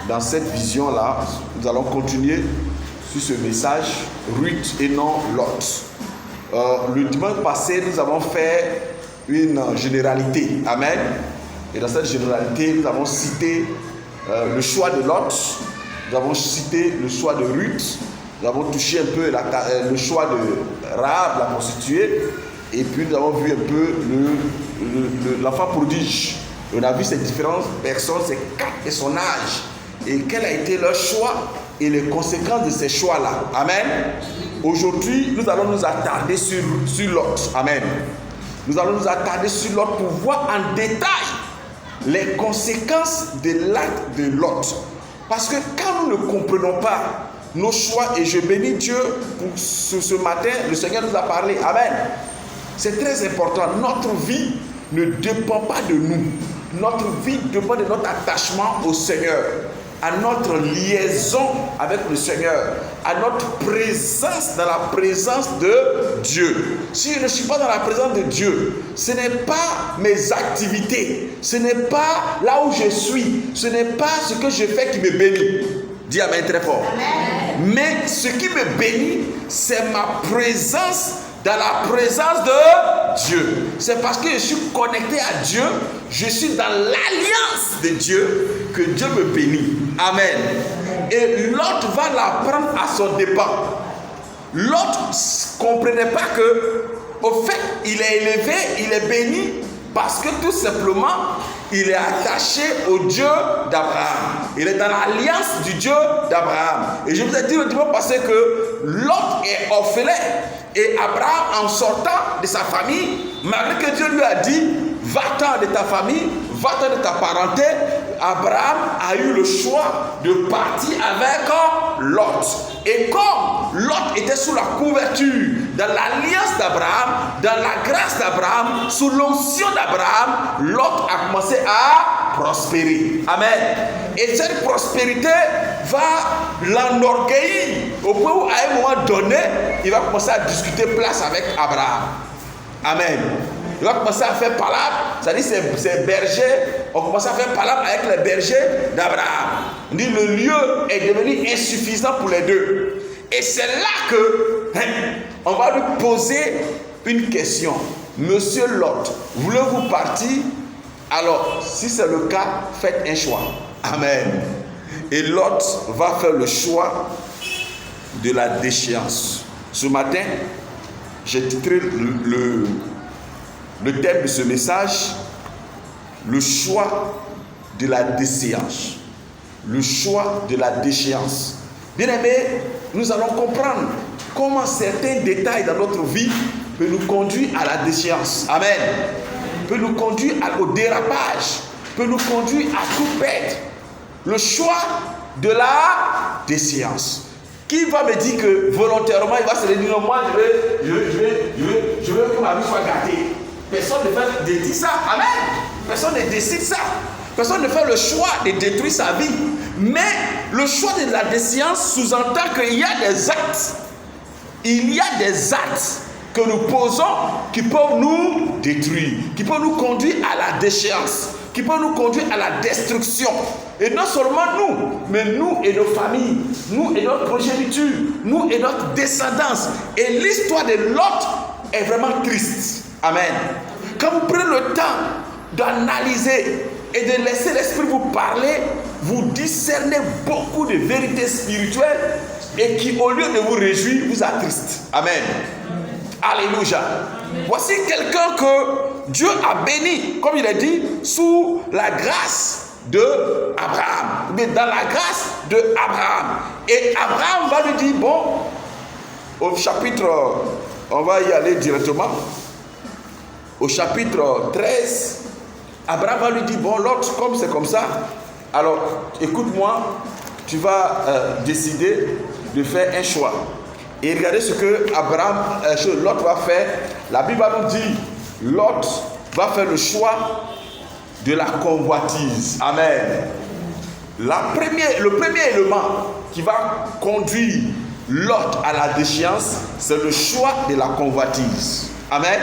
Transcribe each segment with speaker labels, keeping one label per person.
Speaker 1: dans cette vision-là, nous allons continuer sur ce message, Ruth et non Lot. Le dimanche passé, nous avons fait une généralité. Amen. Et dans cette généralité, nous avons cité le choix de Lot, nous avons cité le choix de Ruth, nous avons touché un peu le choix de Rahab, la prostituée, et puis nous avons vu un peu l'enfant prodige. On a vu ces différentes personnes, ces quatre et son âge, et quel a été leur choix et les conséquences de ces choix-là. Amen. Aujourd'hui, nous allons nous attarder sur Lot. Amen. Nous allons nous attarder sur Lot pour voir en détail les conséquences de l'acte de Lot. Parce que quand nous ne comprenons pas nos choix, et je bénis Dieu pour ce matin, le Seigneur nous a parlé. Amen. C'est très important. Notre vie ne dépend pas de nous. Notre vie dépend de notre attachement au Seigneur, à notre liaison avec le Seigneur, à notre présence dans la présence de Dieu. Si je ne suis pas dans la présence de Dieu, ce n'est pas mes activités, ce n'est pas là où je suis, ce n'est pas ce que je fais qui me bénit. Dis amen très fort. Amen. Mais ce qui me bénit, c'est ma présence dans la présence de Dieu. C'est parce que je suis connecté à Dieu, je suis dans l'alliance de Dieu, que Dieu me bénit. Amen. Et Lot va l'apprendre à son dépens. Lot ne comprenait pas que, au fait, il est élevé, il est béni, parce que tout simplement, il est attaché au Dieu d'Abraham. Il est dans l'alliance du Dieu d'Abraham. Et je vous ai dit le dimanche passé que Lot est orphelin. Et Abraham, en sortant de sa famille, malgré que Dieu lui a dit, va-t'en de ta famille, va-t'en de ta parenté, Abraham a eu le choix de partir avec Lot. Et comme Lot était sous la couverture, dans l'alliance d'Abraham, dans la grâce d'Abraham, sous l'onction d'Abraham, Lot a commencé à prospérer. Amen. Et cette prospérité va l'enorgueillir au point où, à un moment donné, il va commencer à discuter place avec Abraham. Amen. Il va commencer à faire palabre, c'est-à-dire ces bergers ont commencé à faire palabre avec les bergers d'Abraham. On dit le lieu est devenu insuffisant pour les deux. Et c'est là que on va lui poser une question. Monsieur Lot, voulez-vous partir? Alors, si c'est le cas, faites un choix. Amen. Et Lot va faire le choix de la déchéance. Ce matin, j'ai titré le thème de ce message, le choix de la déchéance. Le choix de la déchéance. Bien-aimés, nous allons comprendre comment certains détails dans notre vie peuvent nous conduire à la déchéance. Amen. Peut nous conduire au dérapage, peut nous conduire à tout perdre. Le choix de la déchéance. Qui va me dire que volontairement il va se dire non, moi je veux que ma vie soit gâtée. Personne ne dit ça. Amen. Personne ne décide ça. Personne ne fait le choix de détruire sa vie. Mais le choix de la déchéance sous-entend qu'il y a des actes. Il y a des actes que nous posons qui peuvent nous détruire, qui peuvent nous conduire à la déchéance, qui peuvent nous conduire à la destruction. Et non seulement nous, mais nous et nos familles, nous et notre progéniture, nous et notre descendance. Et l'histoire de Lot est vraiment triste. Amen. Quand vous prenez le temps d'analyser et de laisser l'esprit vous parler, vous discernez beaucoup de vérités spirituelles et qui, au lieu de vous réjouir, vous attristent. Amen. Alléluia. Voici quelqu'un que Dieu a béni, comme il a dit, sous la grâce de Abraham. Mais dans la grâce de Abraham. Et Abraham va lui dire, bon, au chapitre, on va y aller directement. Au chapitre 13, Abraham va lui dire, bon, Lot, comme c'est comme ça, alors écoute-moi, tu vas décider de faire un choix. Et regardez ce que Lot va faire. La Bible va nous dire, Lot va faire le choix de la convoitise. Amen. Le premier élément qui va conduire Lot à la déchéance, c'est le choix de la convoitise. Amen.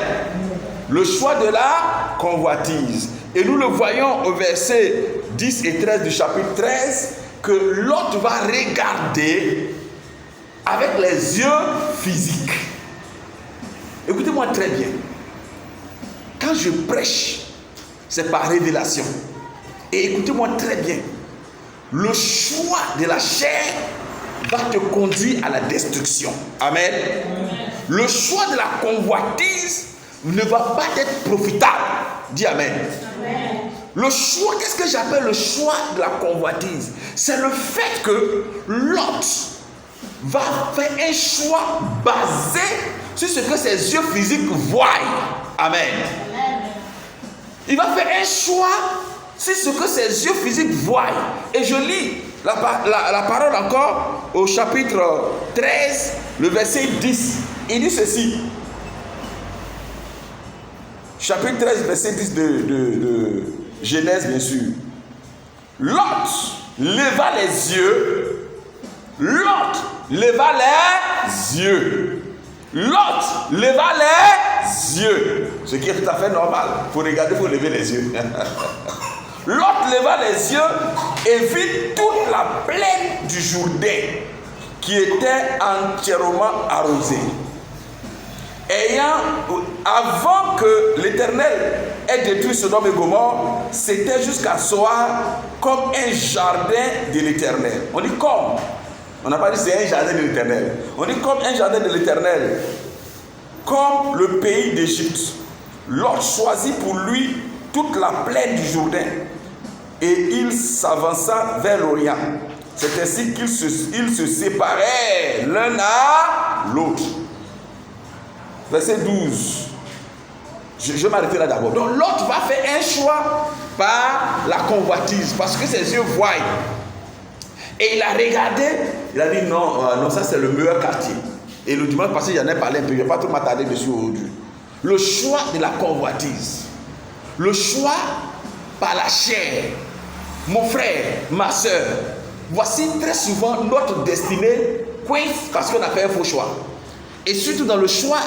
Speaker 1: Le choix de la convoitise. Et nous le voyons au verset 10 et 13 du chapitre 13 que Lot va regarder avec les yeux physiques. Écoutez-moi très bien. Quand je prêche, c'est par révélation. Et écoutez-moi très bien. Le choix de la chair va te conduire à la destruction. Amen. Le choix de la convoitise ne va pas être profitable. Dis amen. Le choix, qu'est-ce que j'appelle le choix de la convoitise? C'est le fait que Lot va faire un choix basé sur ce que ses yeux physiques voient. Amen. Il va faire un choix sur ce que ses yeux physiques voient. Et je lis la parole encore au chapitre 13, le verset 10. Il dit ceci. Chapitre 13, verset 10 de Genèse, bien sûr. Lot leva les yeux. Lot leva les yeux. Lot leva les yeux. Ce qui est tout à fait normal. Il faut regarder, il faut lever les yeux. Lot leva les yeux et vit toute la plaine du Jourdain qui était entièrement arrosée. Avant que l'Éternel ait détruit Sodome et Gomorrhe, c'était jusqu'à Zoar comme un jardin de l'Éternel. On dit comme. On n'a pas dit c'est un jardin de l'Éternel. On dit comme un jardin de l'Éternel. Comme le pays d'Égypte. Lot choisit pour lui toute la plaine du Jourdain. Et il s'avança vers l'Orient. C'est ainsi qu'ils se séparaient l'un à l'autre. Verset 12. Je vais m'arrêter là d'abord. Donc l'autre va faire un choix par la convoitise. Parce que ses yeux voient. Et il a regardé. Il a dit non, ça c'est le meilleur quartier. Et le dimanche passé, j'en ai parlé un peu. Je ne vais pas trop m'attarder dessus aujourd'hui. Le choix de la convoitise. Le choix par la chair. Mon frère, ma soeur. Voici très souvent notre destinée coince parce qu'on a fait un faux choix. Et surtout dans le choix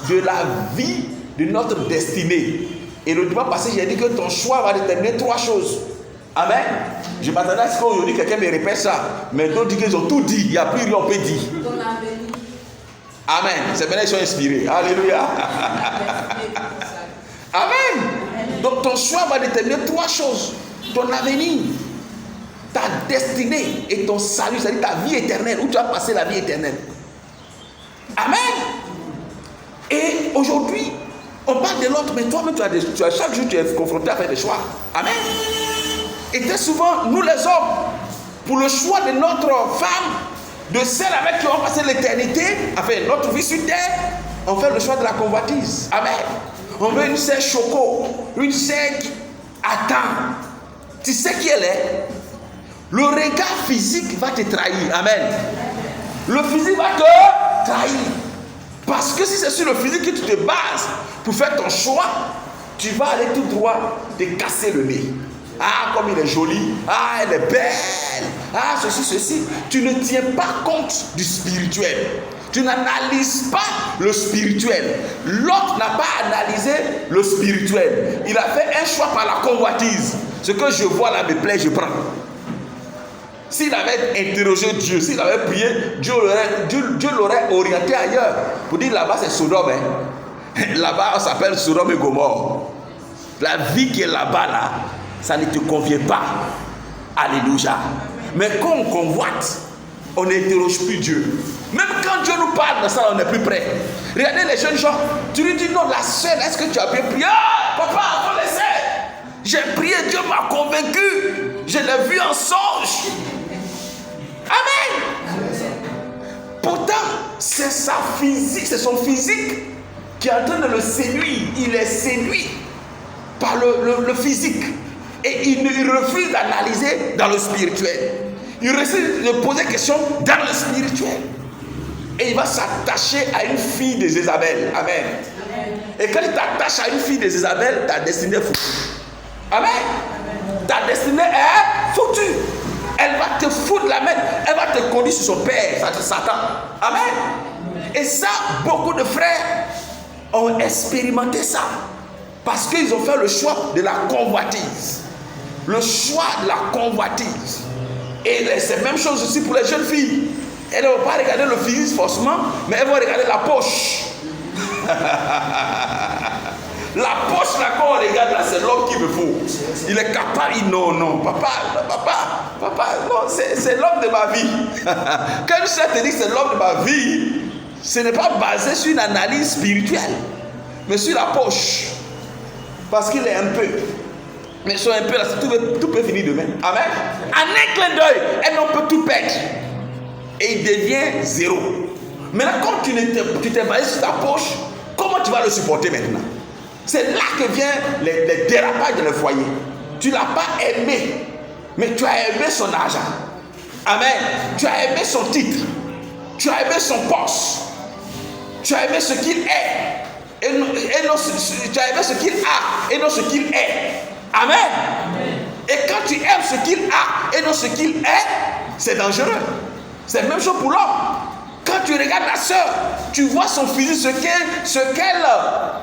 Speaker 1: de la vie de notre destinée. Et le dimanche passé, j'ai dit que ton choix va déterminer 3 choses. Amen. Je m'attendais à ce qu'aujourd'hui quelqu'un me répète ça. Mais d'autres disent qu'ils ont tout dit. Il n'y a plus rien, on peut dire. Amen. C'est maintenant qu'ils sont inspirés. Alléluia. Amen. Donc ton choix va déterminer 3 choses. Ton avenir, ta destinée et ton salut, c'est-à-dire ta vie éternelle, où tu vas passer la vie éternelle. Amen. Et aujourd'hui, on parle de l'autre, mais toi-même, chaque jour, tu es confronté à faire des choix. Amen. Et très souvent, nous les hommes, pour le choix de notre femme, de celle avec qui on va passer l'éternité, enfin notre vie sur terre, on fait le choix de la convoitise. Amen. On veut une sœur choco, une sœur qui attend. Tu sais qui elle est? Le regard physique va te trahir. Amen. Le physique va te trahir. Parce que si c'est sur le physique que tu te bases pour faire ton choix, tu vas aller tout droit te casser le nez. Ah, comme il est joli. Ah, elle est belle. Ah, ceci. Tu ne tiens pas compte du spirituel. Tu n'analyses pas le spirituel. L'autre n'a pas analysé le spirituel. Il a fait un choix par la convoitise. Ce que je vois là me plaît, je prends. S'il avait interrogé Dieu, s'il avait prié, Dieu l'aurait orienté ailleurs. Pour dire là-bas c'est Sodome. Hein. Là-bas on s'appelle Sodome et Gomorre. La vie qui est là-bas, là, ça ne te convient pas. Alléluia. Mais quand on convoite, on n'interroge plus Dieu. Même quand Dieu nous parle de ça, on n'est plus prêt. Regardez les jeunes gens. Tu lui dis non, la sœur, est-ce que tu as bien prié? Ah, papa, on le sait. J'ai prié, Dieu m'a convaincu. Je l'ai vu en songe. Amen. Pourtant, c'est sa physique, c'est son physique qui est en train de le séduire. Il est séduit par le physique. Et il refuse d'analyser dans le spirituel. Il refuse de poser des questions dans le spirituel. Et il va s'attacher à une fille de Jézabel. Amen. Et quand il t'attache à une fille de Jézabel, ta destinée est foutue. Amen. Ta destinée est foutue. Elle va te foutre la main. Elle va te conduire sur son père, Satan. Amen. Et ça, beaucoup de frères ont expérimenté ça. Parce qu'ils ont fait le choix de la convoitise. Le choix de la convoitise. Et c'est la même chose aussi pour les jeunes filles. Elles ne vont pas regarder le physique forcément, mais elles vont regarder la poche. La poche là, quand on regarde là, c'est l'homme qu'il me faut. Il est capable, non, papa, non, c'est l'homme de ma vie. Quand je te dis que c'est l'homme de ma vie, ce n'est pas basé sur une analyse spirituelle, mais sur la poche. Parce qu'il est un peu. Mais sur un peu là, tout peut finir demain. Amen. En un clin d'œil, un homme peut tout perdre. Et il devient zéro. Maintenant, quand tu t'es basé sur ta poche, comment tu vas le supporter maintenant? C'est là que viennent les dérapages dans le foyer. Tu ne l'as pas aimé, mais tu as aimé son argent. Amen. Tu as aimé son titre. Tu as aimé son poste. Tu as aimé ce qu'il est. Et non, tu as aimé ce qu'il a et non ce qu'il est. Amen. Amen. Et quand tu aimes ce qu'il a et non ce qu'il est, c'est dangereux. C'est la même chose pour l'homme. Quand tu regardes la sœur, tu vois son physique, ce qu'elle a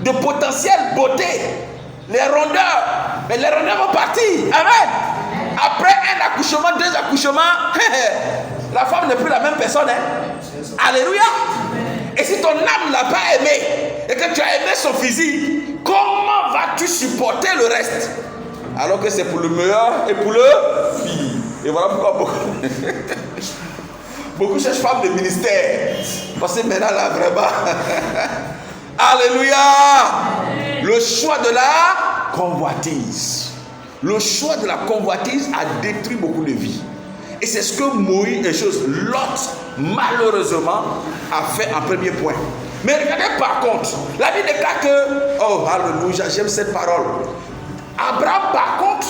Speaker 1: de potentielle beauté, les rondeurs. Mais les rondeurs vont partir. Amen. Après un accouchement, 2 accouchements, la femme n'est plus la même personne. Alléluia. Et si ton âme ne l'a pas aimé et que tu as aimé son physique, comment vas-tu supporter le reste? Alors que c'est pour le meilleur et pour le pire. Et voilà pourquoi beaucoup cherchent femmes de ministère. Parce que maintenant là vraiment. Alléluia. Le choix de la convoitise. Le choix de la convoitise a détruit beaucoup de vies. Et c'est ce que Moïse et Lot, malheureusement, a fait en premier point. Mais regardez par contre, la Bible déclare que, oh alléluia, j'aime cette parole. Abraham par contre,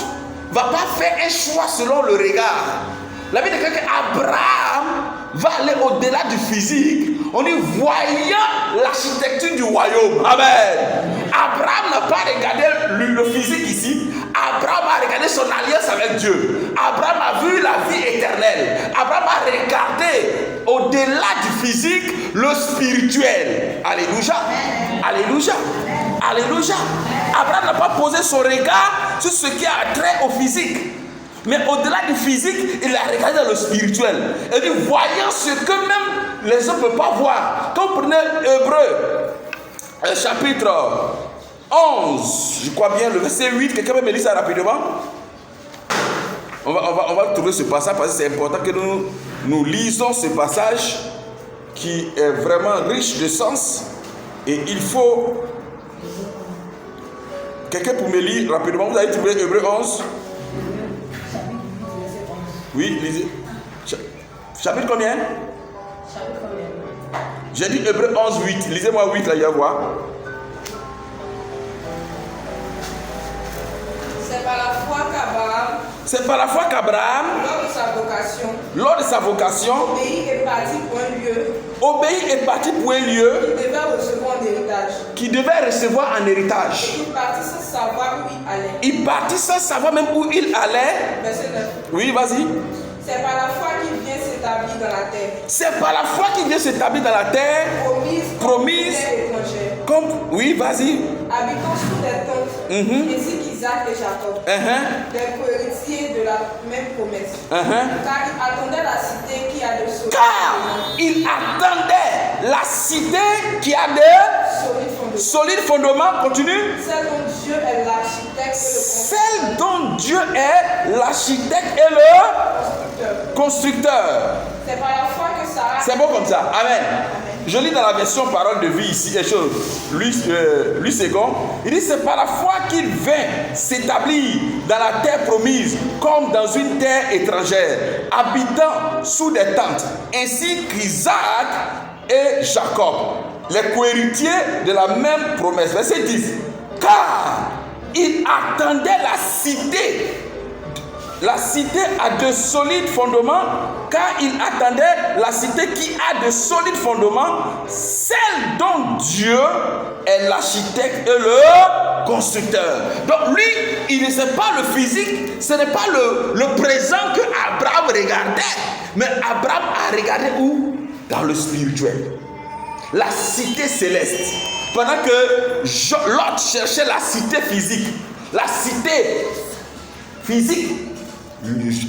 Speaker 1: va pas faire un choix selon le regard. La Bible déclare qu'Abraham va aller au-delà du physique. On dit voyant l'architecture du royaume. Amen. Abraham n'a pas regardé le physique ici. Abraham a regardé son alliance avec Dieu. Abraham a vu la vie éternelle. Abraham a regardé au-delà du physique le spirituel. Alléluia. Alléluia. Alléluia. Abraham n'a pas posé son regard sur ce qui a trait au physique. Mais au-delà du physique, il a regardé dans le spirituel. Il dit, voyant ce que même les hommes ne peuvent pas voir. Quand vous prenez Hébreux, chapitre 11, je crois bien, le verset 8, quelqu'un peut me lire ça rapidement? On va trouver ce passage parce que c'est important que nous lisons ce passage qui est vraiment riche de sens. Et il faut... Quelqu'un pour me lire rapidement? Vous avez trouvé Hébreux 11? Oui, lisez. Chapitre combien? Chapitre combien? J'ai dit Hébreux 11, 8. Lisez-moi 8, là, il y a voir.
Speaker 2: C'est par la foi qu'Abraham.
Speaker 1: C'est par la foi qu'Abraham,
Speaker 2: lors de sa vocation,
Speaker 1: obéit et parti pour un lieu qui devait recevoir en héritage.
Speaker 2: Il partit sans savoir où il allait.
Speaker 1: Il partit sans savoir même où il allait.
Speaker 2: Verset 9.
Speaker 1: Oui, vas-y.
Speaker 2: C'est par la foi qu'il vient s'établir dans la terre.
Speaker 1: C'est par la foi qu'il vient s'établir dans la terre. Promise. Comme, oui, vas-y.
Speaker 2: Habitant sous des tentes, ainsi qu'Isaac et Jacob, des co-héritiers de la même promesse. Car il attendait la cité qui a de solides fondements.
Speaker 1: Car il attendait la cité qui a de solides fondements. Continue.
Speaker 2: Celle dont Dieu est l'architecte et le constructeur.
Speaker 1: Celle dont Dieu est l'architecte et le constructeur.
Speaker 2: C'est par la foi que Sarah.
Speaker 1: C'est bon comme ça. Amen. Je lis dans la version parole de vie ici quelque chose. Lui second. Il dit c'est par la foi qu'il vint s'établir dans la terre promise comme dans une terre étrangère, habitant sous des tentes, ainsi qu'Isaac et Jacob, les co-héritiers de la même promesse. Verset 10. Car il attendait la cité. La cité a de solides fondements, car il attendait la cité qui a de solides fondements, celle dont Dieu est l'architecte et le constructeur. Donc lui, il ne sait pas le physique, ce n'est pas le présent que Abraham regardait, mais Abraham a regardé où? Dans le spirituel. La cité céleste. Pendant que Lot cherchait la cité physique, La cité physique.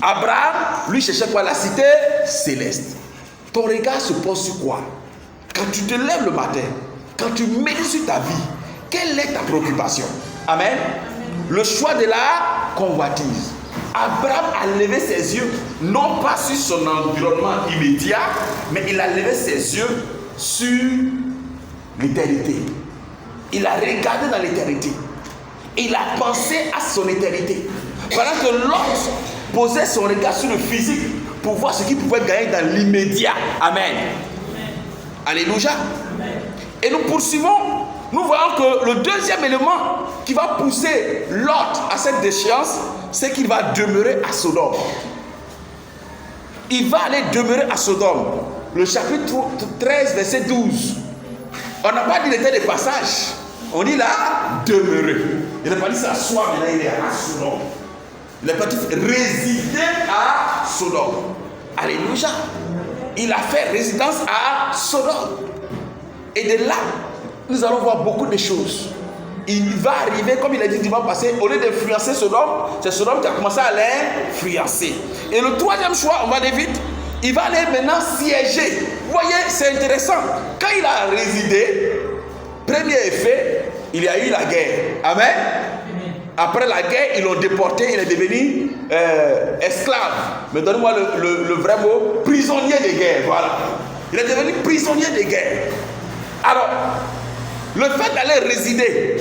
Speaker 1: Abraham, lui, cherchait quoi? La cité céleste. Ton regard se pose sur quoi? Quand tu te lèves le matin, quand tu médites sur ta vie, quelle est ta préoccupation? Amen. Le choix de la convoitise. Abraham a levé ses yeux, non pas sur son environnement immédiat, mais il a levé ses yeux sur l'éternité. Il a regardé dans l'éternité. Il a pensé à son éternité. Pendant que l'autre posait son regard sur le physique pour voir ce qu'il pouvait gagner dans l'immédiat. Amen. Alléluia. Et nous poursuivons. Nous voyons que le deuxième élément qui va pousser Lot à cette déchéance, c'est qu'il va demeurer à Sodome. Il va aller demeurer à Sodome. Le chapitre 13, verset 12. On n'a pas dit qu'il était de passage. On dit là, demeurer. Il n'a pas dit s'asseoir, mais là il est à Sodome. Il n'a pas dit résider à Sodome. Alléluia. Il a fait résidence à Sodome. Et de là, nous allons voir beaucoup de choses. Il va arriver, comme il a dit, il va passer, au lieu d'influencer Sodome, c'est Sodome qui a commencé à l'influencer. Et le troisième choix, on va aller vite, il va aller maintenant siéger. Vous voyez, c'est intéressant. Quand il a résidé, premier effet, il y a eu la guerre. Amen. Après la guerre, ils l'ont déporté, il est devenu esclave. Mais donnez-moi le vrai mot, prisonnier de guerre. Voilà. Il est devenu prisonnier de guerre. Alors, le fait d'aller résider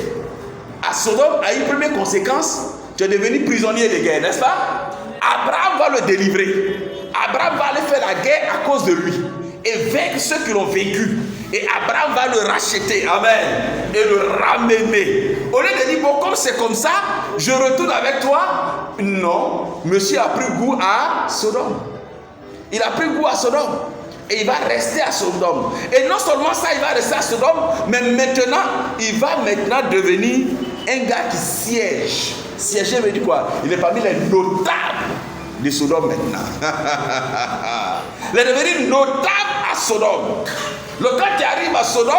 Speaker 1: à Sodome a une première conséquence, tu es devenu prisonnier de guerre, n'est-ce pas? Abraham va le délivrer. Abraham va aller faire la guerre à cause de lui et vaincre ceux qui l'ont vaincu. Et Abraham va le racheter, amen, et le ramener. Au lieu de dire, bon, comme c'est comme ça, je retourne avec toi. Non, monsieur a pris goût à Sodome. Il a pris goût à Sodome. Et il va rester à Sodome. Et non seulement ça, il va rester à Sodome, mais maintenant, il va maintenant devenir un gars qui siège. Siéger veut dire quoi? Il est parmi les notables de Sodome maintenant. Il est devenu notable à Sodome. Le gars qui arrive à Sodome,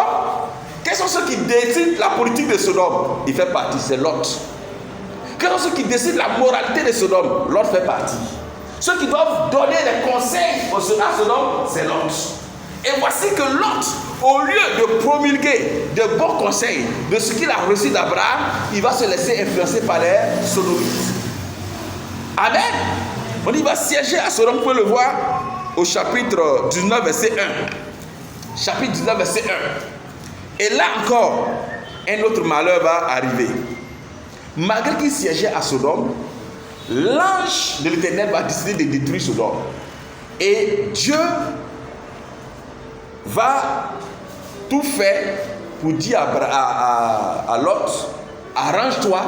Speaker 1: quels sont ceux qui décident la politique de Sodome? Il fait partie, c'est Lot. Quels sont ceux qui décident la moralité de Sodome? Lot fait partie. Ceux qui doivent donner des conseils à Sodome, c'est Lot. Et voici que Lot, au lieu de promulguer de bons conseils de ce qu'il a reçu d'Abraham, il va se laisser influencer par les sodomites. Amen. On y va siéger à Sodome, vous pouvez le voir au chapitre 19, verset 1. Chapitre 19, verset 1. Et là encore, un autre malheur va arriver. Malgré qu'il siégeait à Sodome, l'ange de l'Éternel va décider de détruire Sodome. Et Dieu va tout faire pour dire à Lot, arrange-toi,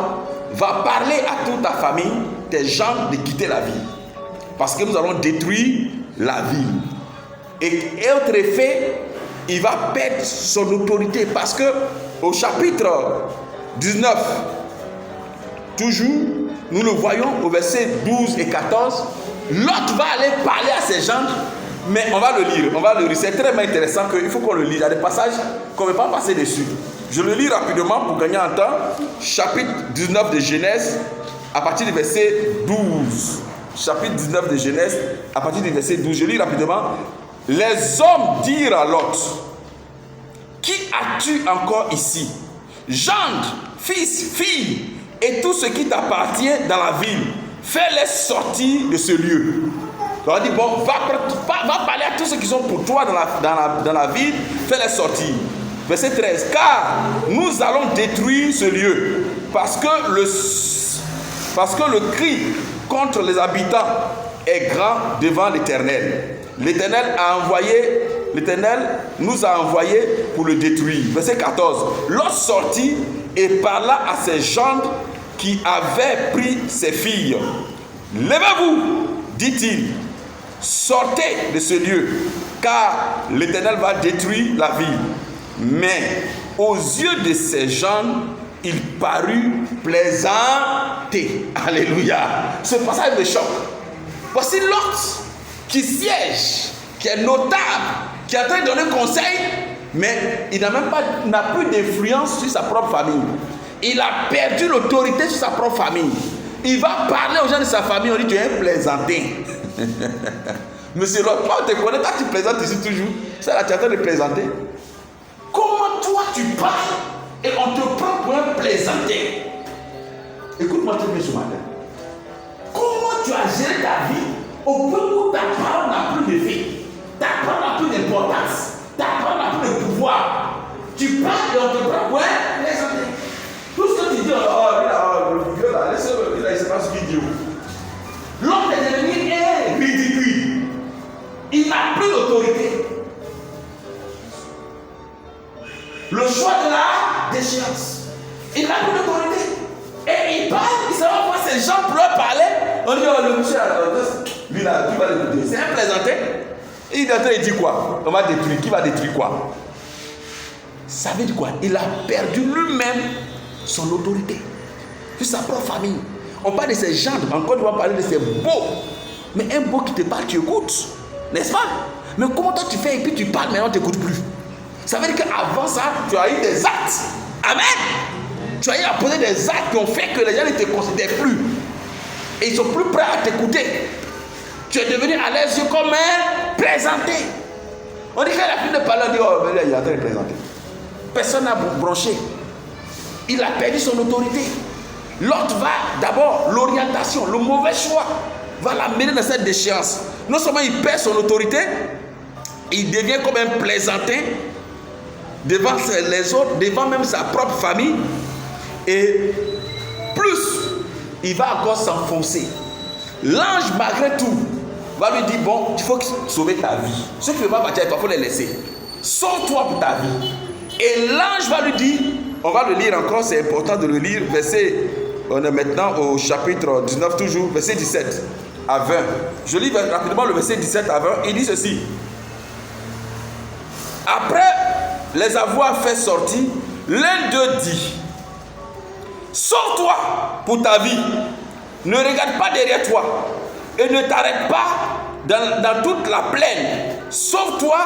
Speaker 1: va parler à toute ta famille, tes gens, de quitter la ville. Parce que nous allons détruire la ville. Et autre effet, il va perdre son autorité. Parce que au chapitre 19, toujours, nous le voyons au verset 12 et 14, Lot va aller parler à ses gens, mais on va le lire, c'est très intéressant qu'il faut qu'on le lise, il y a des passages qu'on ne peut pas passer dessus. Je le lis rapidement pour gagner en temps, chapitre 19 de Genèse, à partir du verset 12. Chapitre 19 de Genèse, à partir du verset 12, je lis rapidement. Les hommes dirent à Lot, qui as-tu encore ici? Gendre, fils, fille, et tout ce qui t'appartient dans la ville, fais-les sortir de ce lieu. On dit, bon, va parler à tous ceux qui sont pour toi dans la ville, fais-les sortir. Verset 13, car nous allons détruire ce lieu, parce que le cri contre les habitants est grand devant l'Éternel. L'Éternel nous a envoyés pour le détruire. Verset 14, Lot sortit et parla à ses gendres qui avaient pris ses filles. Levez-vous, dit-il, sortez de ce lieu, car l'Éternel va détruire la ville. Mais aux yeux de ces gendres, il parut plaisanter. Alléluia. Ce passage me choque. Voici Lot qui siège, qui est notable, qui est en train de donner conseil, mais il n'a plus d'influence sur sa propre famille. il a perdu l'autorité sur sa propre famille. Il va parler aux gens de sa famille, on dit tu es un plaisantin. Monsieur Lot, on te connaît, toi tu plaisantes ici toujours. Ça là, tu es en train de plaisanter. Comment toi tu parles et on te prend pour un plaisantin? Écoute-moi très bien ce matin. Comment tu as géré ta vie au point où ta parole n'a plus de vie, ta parole n'a plus d'importance, ta parole n'a plus de pouvoir. Tu parles et on te prend pour un plaisantin. Tout ce que tu dis, le vieux là, laisse-le, il ne sait pas ce qu'il dit. L'homme est devenu ridicule. Il n'a plus d'autorité. Le choix de la déchéance. Il n'a plus d'autorité. Et il parle, il sait pas quoi ces gens pour leur parler. On dit, oh, le monsieur, lui là, tu vas l'écouter. C'est un plaisantin. Il est en train de dire quoi? On va détruire. Qui va détruire quoi? Ça veut dire quoi? Il a perdu lui-même son autorité sur sa propre famille. On parle de ces gens, encore on va parler de ces beaux. Mais un beau qui te parle, tu écoutes, n'est-ce pas? Mais comment toi tu fais et puis tu parles, maintenant tu n'écoutes plus? Ça veut dire qu'avant ça, tu as eu des actes. Amen. Tu as eu à poser des actes qui ont fait que les gens ne te considèrent plus. Et ils sont plus prêts à t'écouter. Tu es devenu à leurs yeux comme un plaisanté. On dit qu'à la fin de parler, on dit, oh, il est en train de plaisanter. Personne n'a branché. Il a perdu son autorité. L'autre va d'abord, l'orientation, le mauvais choix va l'amener dans cette déchéance. Non seulement il perd son autorité, il devient comme un plaisantin devant les autres, devant même sa propre famille. Et plus, il va encore s'enfoncer. L'ange, malgré tout, va lui dire, bon, il faut sauver ta vie. Ceux qui ne veulent pas partir avec toi, il faut les laisser. Sauve-toi pour ta vie. Et l'ange va lui dire, on va le lire encore, c'est important de le lire, on est maintenant au chapitre 19 toujours, verset 17 à 20. Je lis rapidement le verset 17 à 20, il dit ceci. Après les avoir fait sortir, l'un d'eux dit, sauve-toi pour ta vie, ne regarde pas derrière toi et ne t'arrête pas dans toute la plaine, sauve-toi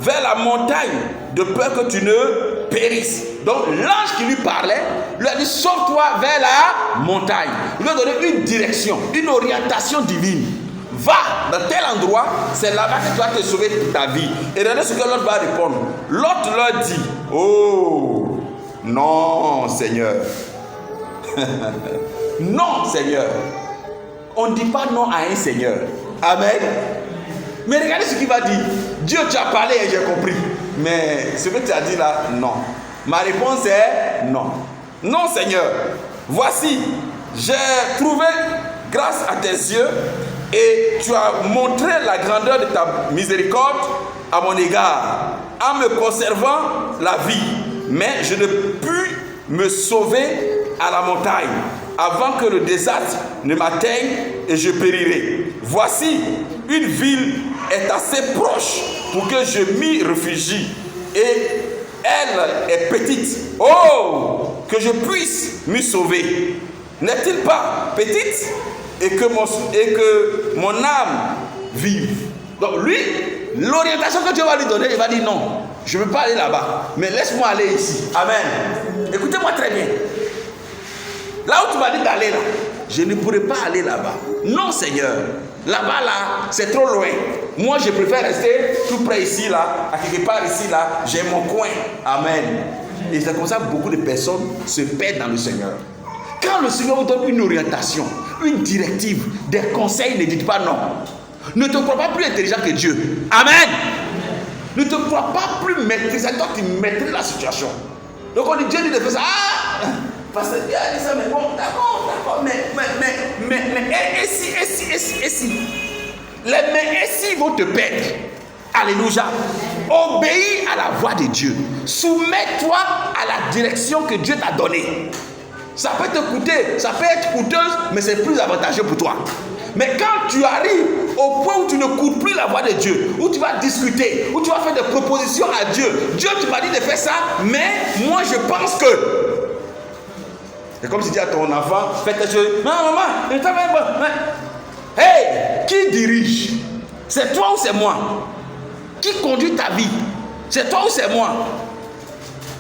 Speaker 1: vers la montagne de peur que tu ne périsses. Donc l'ange qui lui parlait lui a dit sauve-toi vers la montagne. Il lui a donné une direction, une orientation divine. Va dans tel endroit, c'est là-bas que tu vas te sauver pour ta vie. Et regardez ce que l'autre va répondre. L'autre leur dit, oh non Seigneur. Non Seigneur. On ne dit pas non à un Seigneur. Amen. Mais regardez ce qu'il va dire. Dieu, tu as parlé et j'ai compris. Mais ce que tu as dit là, non. Ma réponse est non. Non Seigneur. Voici, j'ai trouvé grâce à tes yeux et tu as montré la grandeur de ta miséricorde à mon égard en me conservant la vie. Mais je ne puis me sauver à la montagne avant que le désastre ne m'atteigne et je périrai. Voici, une ville est assez proche pour que je m'y réfugie et elle est petite. Oh, que je puisse m'y sauver. N'est-il pas petite et que mon âme vive? Donc lui, l'orientation que Dieu va lui donner, il va dire non, je ne veux pas aller là-bas, mais laisse-moi aller ici. Amen. Écoutez-moi très bien. Là où tu m'as dit d'aller là, je ne pourrais pas aller là-bas. Non Seigneur, là-bas là, c'est trop loin. Moi je préfère rester tout près ici là, à quelque part ici là, j'ai mon coin. Amen. Et c'est comme ça que beaucoup de personnes se perdent dans le Seigneur. Quand le Seigneur vous donne une orientation, une directive, des conseils, ne dites pas non. Ne te crois pas plus intelligent que Dieu. Amen. Ne te crois pas plus maîtrisé. Toi tu maîtrises la situation. Donc on dit Dieu dit de faire ça. Ah, parce que Dieu a dit ça, mais bon, d'accord, mais, et si. Les mais et si vont te perdre. Alléluia. Obéis à la voix de Dieu. Soumets-toi à la direction que Dieu t'a donnée. Ça peut te coûter, ça peut être coûteuse, mais c'est plus avantageux pour toi. Mais quand tu arrives au point où tu ne coûtes plus la voix de Dieu, où tu vas discuter, où tu vas faire des propositions à Dieu, Dieu tu m'as dit de faire ça, mais moi je pense que. C'est comme si tu dis à ton enfant, fais tes choses. Non, maman, ne t'en pas. Hey, qui dirige? C'est toi ou c'est moi? Qui conduit ta vie? C'est toi ou c'est moi?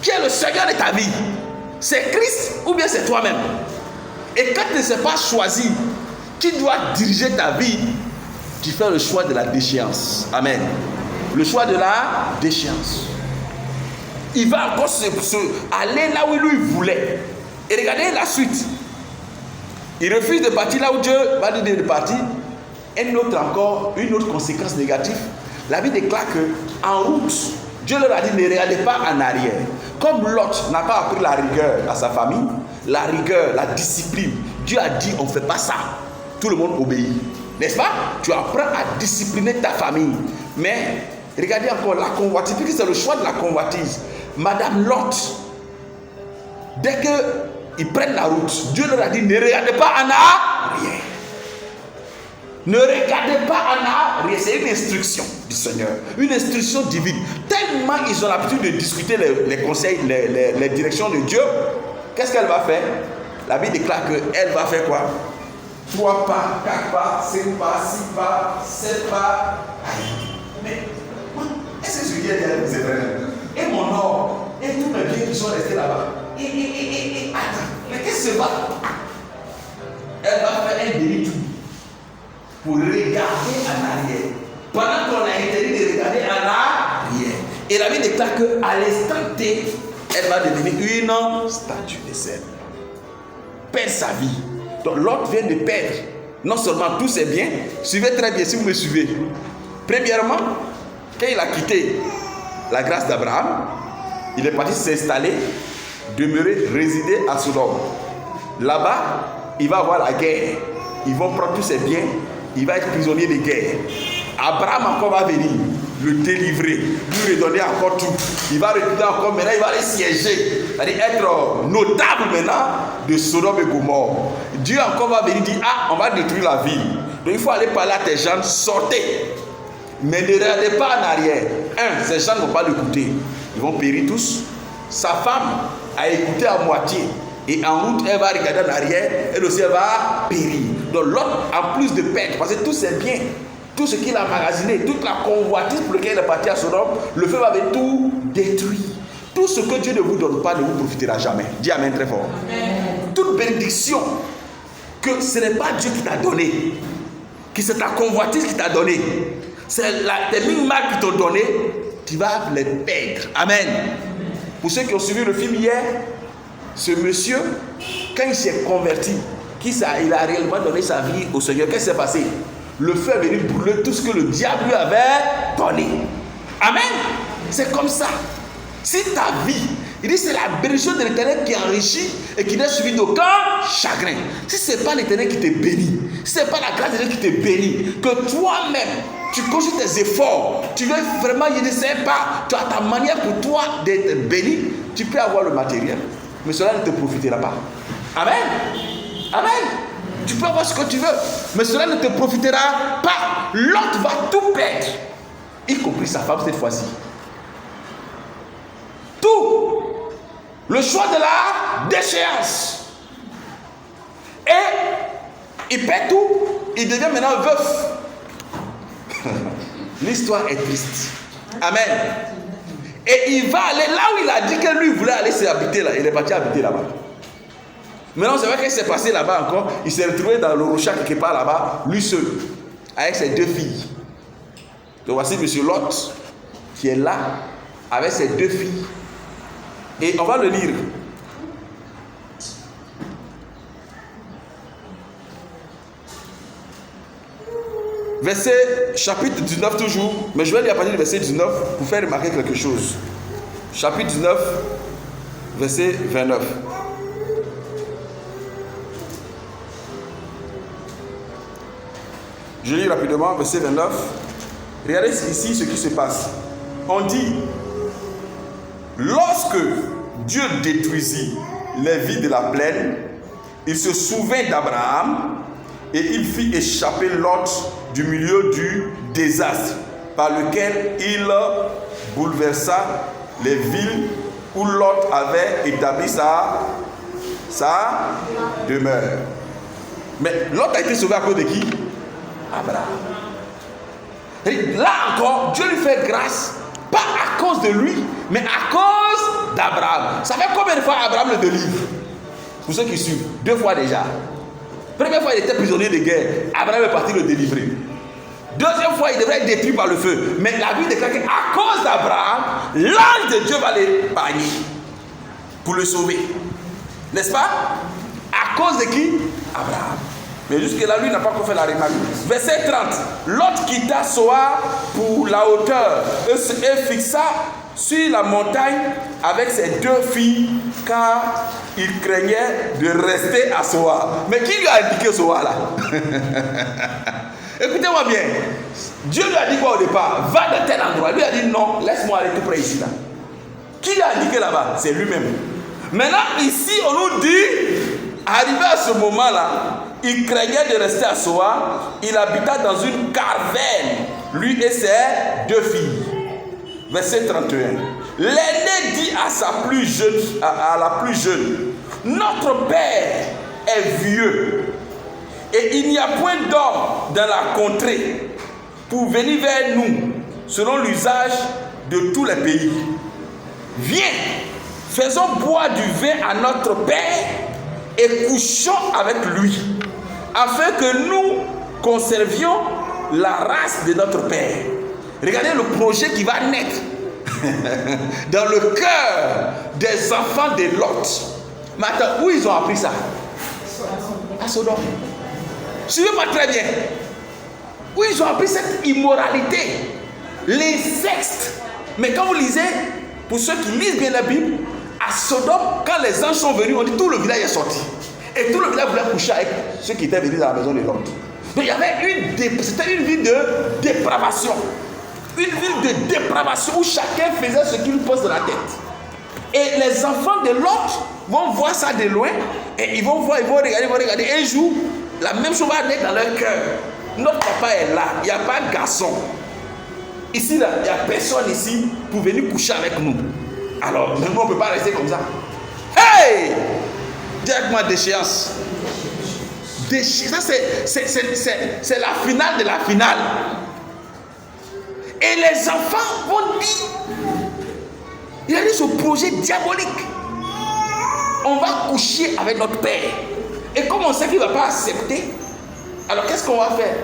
Speaker 1: Qui est le Seigneur de ta vie? C'est Christ ou bien c'est toi-même. Et quand tu ne sais pas choisir, tu dois diriger ta vie, tu fais le choix de la déchéance. Amen. Le choix de la déchéance. Il va encore aller là où lui voulait. Et regardez la suite. Il refuse de partir là où Dieu va lui dire de partir. Une autre conséquence négative. La Bible déclare que en route, Dieu leur a dit ne regardez pas en arrière. Comme Lot n'a pas appris la rigueur à sa famille, la rigueur, la discipline, Dieu a dit on ne fait pas ça. Tout le monde obéit. N'est-ce pas? Tu apprends à discipliner ta famille. Mais regardez encore la convoitise, puisque c'est le choix de la convoitise. Madame Lot, dès qu'ils prennent la route, Dieu leur a dit ne regardez pas en arrière. Ne regardez pas en arrière. C'est une instruction du Seigneur, une instruction divine. Tellement ils ont l'habitude de discuter les conseils, les directions de Dieu. Qu'est-ce qu'elle va faire? La Bible déclare qu'elle va faire quoi? 3 pas, 4 pas, 5 pas, 6 pas, 7 pas. Mais est-ce que ce qui est derrière vous est vrai? Et mon or, et tous mes biens qui sont restés là-bas. Et attends, mais qu'est-ce que c'est pas? Elle va faire un demi-tour pour regarder en arrière. Pendant qu'on a interdit de regarder en arrière. Et la Bible déclare qu'à l'instant T, elle va devenir une statue de sel. Perd sa vie. Donc l'autre vient de perdre non seulement tous ses biens, suivez très bien si vous me suivez. Premièrement, quand il a quitté la grâce d'Abraham, il est parti s'installer, demeurer, résider à Sodome. Là-bas, il va avoir la guerre. Ils vont prendre tous ses biens, il va être prisonnier de guerre. Abraham encore va venir le délivrer, lui redonner encore tout. Il va recruter encore, maintenant il va aller siéger, c'est-à-dire être notable maintenant de Sodome et Gomorrhe. Dieu encore va venir dire, on va détruire la ville. Donc il faut aller parler à tes gens, sortez. Mais ne regardez pas en arrière. Ces gens ne vont pas l'écouter. Ils vont périr tous. Sa femme a écouté à moitié. Et en route, elle va regarder en arrière, elle aussi elle va périr. Donc l'autre, en plus de perdre, parce que tous ses biens, tout ce qu'il a magasiné, toute la convoitise pour laquelle il est parti à Sodome, le feu va tout détruire. Tout ce que Dieu ne vous donne pas ne vous profitera jamais. Dis amen très fort. Amen. Toute bénédiction que ce n'est pas Dieu qui t'a donné, que c'est ta convoitise qui t'a donné, c'est tes mille-marques qui t'ont donné, tu vas les perdre. Amen. Pour ceux qui ont suivi le film hier, ce monsieur, quand il s'est converti, il a réellement donné sa vie au Seigneur, qu'est-ce qui s'est passé? Le feu est venu brûler tout ce que le diable lui avait donné. Amen. C'est comme ça. Si ta vie, il dit c'est la bénédiction de l'Éternel qui enrichit et qui n'est suivi d'aucun chagrin. Si ce n'est pas l'Éternel qui te bénit, si ce n'est pas la grâce de Dieu qui te bénit, que toi-même, tu conjugues tes efforts, tu veux vraiment, je ne sais pas, tu as ta manière pour toi d'être béni, tu peux avoir le matériel, mais cela ne te profitera pas. Amen. Amen. Tu peux avoir ce que tu veux, mais cela ne te profitera pas. L'autre va tout perdre, y compris sa femme cette fois-ci. Tout. Le choix de la déchéance. Et il perd tout. Il devient maintenant veuf. L'histoire est triste. Amen. Et il va aller là où il a dit que lui voulait aller s'habiter là. Il est parti habiter là-bas. Maintenant, c'est vrai qu'il s'est passé là-bas encore. Il s'est retrouvé dans le rocher quelque part là-bas, lui seul, avec ses 2 filles. Donc voici M. Lot qui est là avec ses 2 filles. Et on va le lire. Verset, chapitre 19 toujours, mais je vais lire à partir du verset 19 pour faire remarquer quelque chose. Chapitre 19, verset 29. Je lis rapidement, verset 29. Regardez ici ce qui se passe. On dit, lorsque Dieu détruisit les villes de la plaine, il se souvint d'Abraham et il fit échapper Lot du milieu du désastre par lequel il bouleversa les villes où Lot avait établi sa demeure. Mais Lot a été sauvé à cause de qui? Abraham. Et là encore, Dieu lui fait grâce, pas à cause de lui, Mais à cause d'Abraham. Ça fait combien de fois Abraham le délivre? Pour ceux qui suivent, 2 fois déjà. Première fois, il était prisonnier de guerre. Abraham est parti le délivrer. Deuxième fois, il devrait être détruit par le feu. Mais la Bible déclare qu'à cause d'Abraham, l'ange de Dieu va l'épargner pour le sauver. N'est-ce pas? À cause de qui? Abraham. Mais jusque-là, lui n'a pas encore fait la remarque. Verset 30. Lot quitta Soar pour la hauteur et fixa sur la montagne avec ses 2 filles, car il craignait de rester à Soar. Mais qui lui a indiqué Soar là? Écoutez-moi bien. Dieu lui a dit quoi au départ? Va de tel endroit. Lui a dit non, laisse-moi aller tout près ici là. Qui lui a indiqué là-bas? C'est lui-même. Maintenant, ici, on nous dit, arrivé à ce moment-là, il craignait de rester à Soar. Il habita dans une caravane, lui et ses 2 filles. Verset 31. L'aîné dit à la plus jeune, notre père est vieux et il n'y a point d'homme dans la contrée pour venir vers nous selon l'usage de tous les pays. Viens, faisons boire du vin à notre père et couchons avec lui, afin que nous conservions la race de notre père. Regardez le projet qui va naître dans le cœur des enfants de Lot. Mais attends, où ils ont appris ça? À Sodome. Suivez-moi très bien. Où ils ont appris cette immoralité, l'inceste. Mais quand vous lisez, pour ceux qui lisent bien la Bible, à Sodome, quand les anges sont venus, on dit tout le village est sorti. Et tout le village voulait coucher avec ceux qui étaient venus dans la maison de Lot. Donc il y avait c'était une vie de dépravation. Une ville de dépravation où chacun faisait ce qu'il pose de la tête. Et les enfants de Lot vont voir ça de loin et ils vont regarder. Un jour, la même chose va naître dans leur cœur. Notre papa est là, il n'y a pas de garçon. Ici, là, il n'y a personne ici pour venir coucher avec nous. Alors, nous, on ne peut pas rester comme ça. Hey! Directement déchéance. Ça, c'est la finale de la finale. Et les enfants vont dire, il y a eu ce projet diabolique. On va coucher avec notre père. Et comme on sait qu'il ne va pas accepter, alors qu'est-ce qu'on va faire?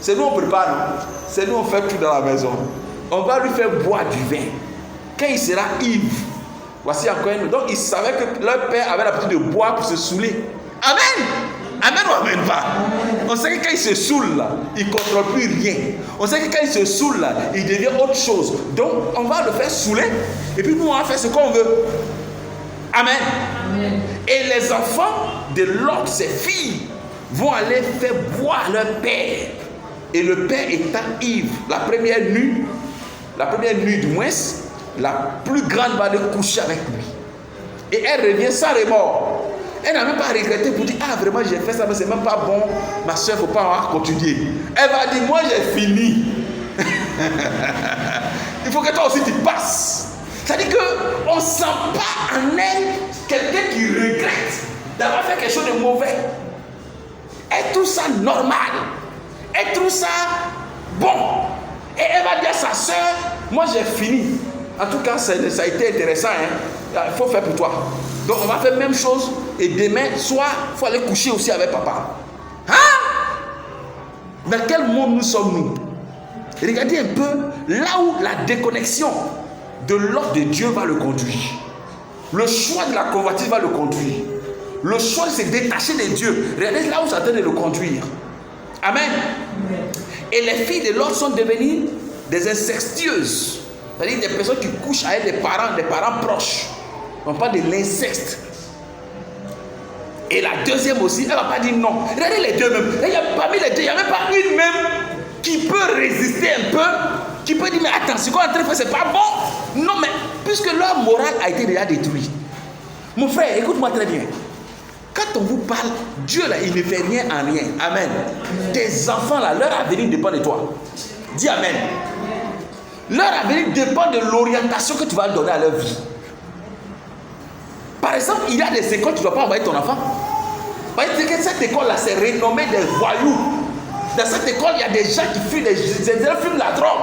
Speaker 1: C'est nous on prépare, non? C'est nous on fait tout dans la maison. On va lui faire boire du vin. Quand il sera ivre, voici encore une. Donc ils savaient que leur père avait l'habitude de boire pour se saouler. Amen. Amen ou amen pas? On sait que quand il se saoule là, il ne contrôle plus rien. On sait que quand il se saoule là, il devient autre chose. Donc on va le faire saouler et puis nous on va faire ce qu'on veut. Amen. Amen. Et les enfants de Lot, ses filles, vont aller faire boire leur père. Et le père étant ivre, la première nuit du moins, la plus grande va aller coucher avec lui. Et elle revient sans remords. Elle n'a même pas regretté pour dire, ah vraiment j'ai fait ça, mais c'est même pas bon. Ma soeur, il ne faut pas avoir continué. Elle va dire, moi j'ai fini. Il faut que toi aussi tu passes. C'est-à-dire qu'on ne sent pas en elle quelqu'un qui regrette d'avoir fait quelque chose de mauvais. Elle trouve ça normal. Elle trouve ça bon. Et elle va dire à sa soeur, moi j'ai fini. En tout cas, ça a été intéressant. Il faut faire pour toi. Donc on va faire la même chose. Et demain, soit il faut aller coucher aussi avec papa. Hein? Dans quel monde nous sommes-nous? Regardez un peu là où la déconnexion de l'ordre de Dieu va le conduire. Le choix de la convoitise va le conduire. Le choix de se détacher de Dieu. Regardez là où ça tente de le conduire. Amen. Et les filles de Lot sont devenues des incestueuses. C'est-à-dire des personnes qui couchent avec des parents proches. On parle de l'inceste. Et la deuxième aussi, elle ne va pas dire non. Regardez les deux même. Parmi les deux, il n'y a même pas une même qui peut résister un peu, qui peut dire mais attends, ce qu'on est en train de faire, c'est pas bon. Non, mais puisque leur morale a été déjà détruite. Mon frère, écoute-moi très bien. Quand on vous parle, Dieu là, il ne fait rien en rien. Amen. Tes enfants là, leur avenir dépend de toi. Dis amen. Leur avenir dépend de l'orientation que tu vas donner à leur vie. Par exemple, il y a des écoles, tu ne dois pas envoyer ton enfant. Parce que cette école-là, c'est renommé des voyous. Dans cette école, il y a des gens qui fument, fument la drogue.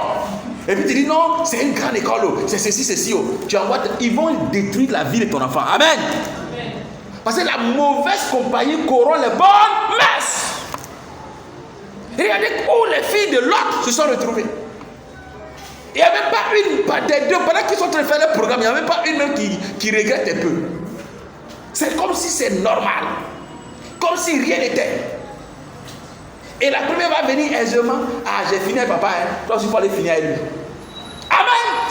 Speaker 1: Et puis tu dis non, c'est une grande école, c'est ceci, ceci. Tu envoies, ils vont détruire la vie de ton enfant. Amen. Parce que la mauvaise compagnie corrompt les bonnes messes. Regardez où les filles de Lot se sont retrouvées. Il n'y avait pas une, des deux, pendant qu'ils sont en train de faire le programme, il n'y avait pas une même qui regrette un peu. C'est comme si c'est normal. Comme si rien n'était. Et la première va venir aisément. Ah, j'ai fini avec papa. Toi aussi, il faut aller finir avec lui. Amen.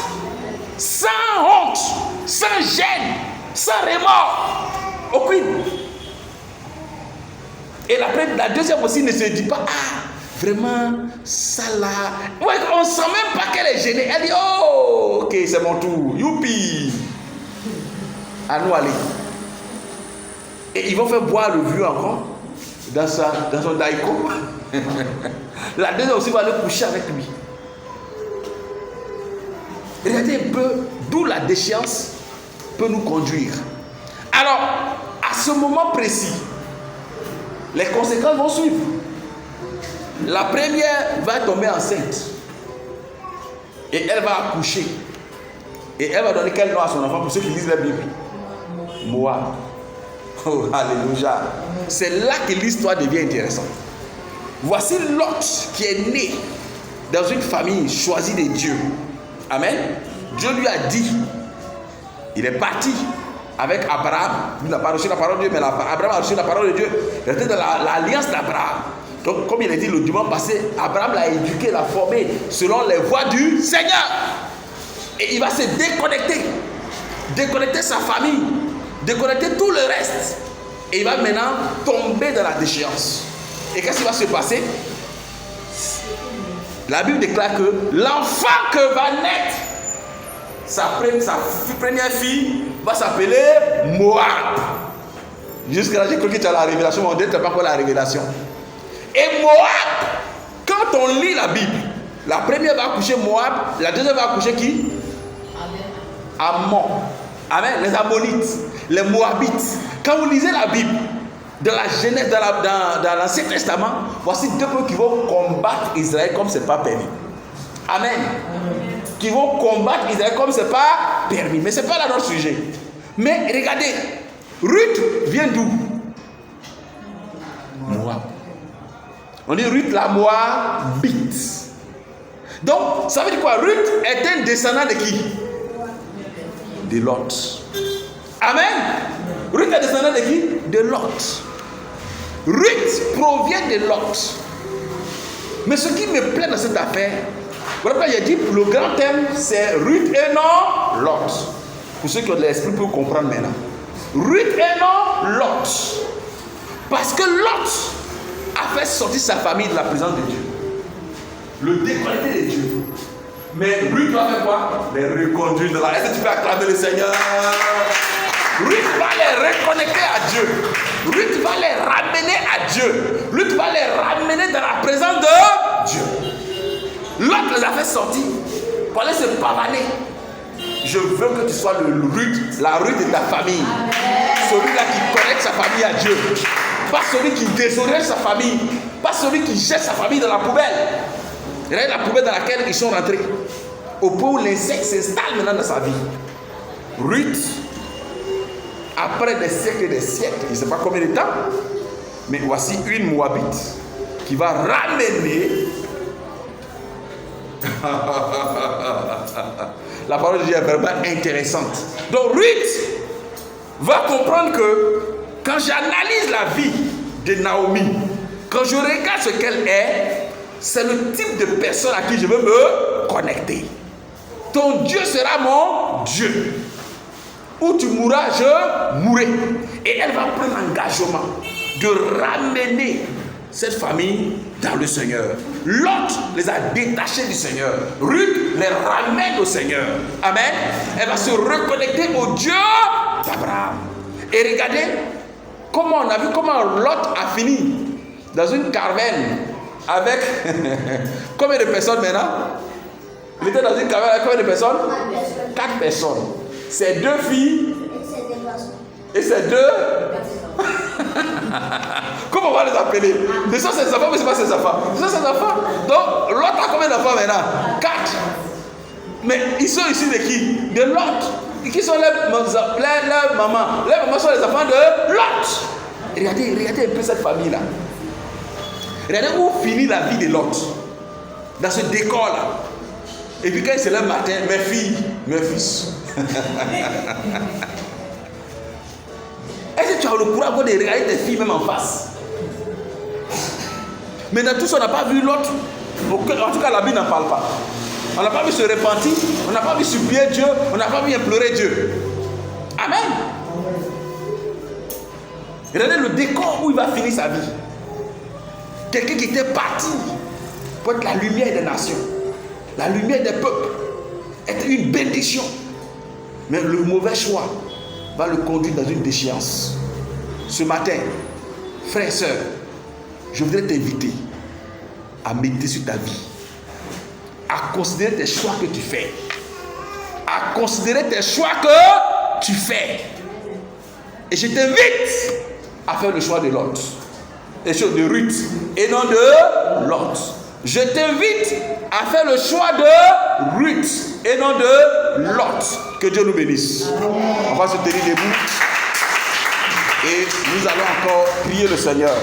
Speaker 1: Sans honte, sans gêne, sans remords. Aucune. Et la deuxième aussi ne se dit pas, ah, vraiment, ça là. Ouais, on ne sent même pas qu'elle est gênée. Elle dit, oh, ok, c'est mon tour. Youpi. À nous aller. Et ils vont faire boire le vieux encore dans son daïko. La deuxième aussi va aller coucher avec lui. Regardez un peu d'où la déchéance peut nous conduire. Alors, à ce moment précis, les conséquences vont suivre. La première va tomber enceinte. Et elle va accoucher. Et elle va donner quel nom à son enfant pour ceux qui lisent la Bible? Moab. Oh, alléluia. C'est là que l'histoire devient intéressante. Voici Lot qui est né dans une famille choisie de Dieu. Amen. Dieu lui a dit, il est parti avec Abraham. Il n'a pas reçu la parole de Dieu, mais Abraham a reçu la parole de Dieu. Il était dans l'alliance d'Abraham. Donc, comme il a dit le dimanche passé, Abraham l'a éduqué, l'a formé selon les voies du Seigneur. Et il va se déconnecter sa famille, déconnecter tout le reste. Et il va maintenant tomber dans la déchéance. Et qu'est-ce qui va se passer? La Bible déclare que l'enfant que va naître, sa première fille, va s'appeler Moab. Jusqu'à là, j'ai cru que tu as la révélation, mais on dit que tu n'as pas encore la révélation. Et Moab, quand on lit la Bible, la première va accoucher Moab, la deuxième va accoucher qui? Ammon. Amen. Les Ammonites, les Moabites. Quand vous lisez la Bible, dans la Genèse, dans l'Ancien Testament, voici deux peuples qui vont combattre Israël comme ce n'est pas permis. Amen. Qui vont combattre Israël comme ce n'est pas permis. Mais ce n'est pas là notre sujet. Mais regardez, Ruth vient d'où? Moab. On dit Ruth la Moabite. Donc, ça veut dire quoi? Ruth est un descendant de qui? De Lot. Amen. Ruth est descendant de qui? De Lot. Ruth provient de Lot. Mais ce qui me plaît dans cette affaire, voilà pourquoi j'ai dit le grand thème c'est Ruth et non Lot. Pour ceux qui ont de l'esprit pour comprendre maintenant. Ruth et non Lot. Parce que Lot a fait sortir sa famille de la présence de Dieu. Le déconnecter de Dieu. Mais Ruth va faire quoi? Les reconduire dans la... Est-ce que tu peux acclamer le Seigneur? Ruth va les reconnecter à Dieu. Ruth va les ramener à Dieu. Ruth va les ramener dans la présence de Dieu. L'autre les a fait sortir pour aller se pavaner. Je veux que tu sois la Ruth de ta famille. Celui-là qui connecte sa famille à Dieu. Pas celui qui désoriente sa famille. Pas celui qui jette sa famille dans la poubelle. Regardez la poubelle dans laquelle ils sont rentrés. Au point où l'insecte s'installe maintenant dans sa vie. Ruth, après des siècles et des siècles, je ne sais pas combien de temps, mais voici une Moabite qui va ramener la parole de Dieu est vraiment intéressante. Donc Ruth va comprendre que quand j'analyse la vie de Naomi, quand je regarde ce qu'elle est, c'est le type de personne à qui je veux me connecter. Ton Dieu sera mon Dieu. Où tu mourras, je mourrai. Et elle va prendre l'engagement de ramener cette famille dans le Seigneur. L'autre les a détachés du Seigneur. Ruth les ramène au Seigneur. Amen. Elle va se reconnecter au Dieu d'Abraham. Et regardez comment on a vu comment Lot a fini dans une caravane avec combien de personnes maintenant? Il était dans une caravane avec combien de personnes? 4 personnes. C'est 2 filles et c'est 2. Comment on va les appeler? Ce sont ses enfants, mais ce n'est pas ses enfants. Ce sont ses enfants. Donc, l'autre a combien d'enfants maintenant? 4. Mais ils sont issus de qui? De Lot. Qui sont leurs mamans? Leurs mamans sont les enfants de Lot. Regardez un peu cette famille-là. Regardez où finit la vie de Lot. Dans ce décor-là. Et puis quand il se lève le matin, mes filles, mes fils. Est-ce que tu as le courage de regarder tes filles même en face? Mais dans tout ça, on n'a pas vu l'autre. En tout cas, la Bible n'en parle pas. On n'a pas vu se repentir, on n'a pas vu supplier Dieu, on n'a pas vu implorer Dieu. Amen. Regardez le décor où il va finir sa vie. Quelqu'un qui était parti pour être la lumière des nations, la lumière des peuples, être une bénédiction. Mais le mauvais choix va le conduire dans une déchéance. Ce matin, frères et sœurs, je voudrais t'inviter à méditer sur ta vie, à considérer tes choix que tu fais, à considérer tes choix que tu fais. Et je t'invite à faire le choix de l'autre, le choix de Ruth et non de Lot. Je t'invite à faire le choix de Ruth et non de Lot. Que Dieu nous bénisse. On va se tenir debout et nous allons encore prier le Seigneur.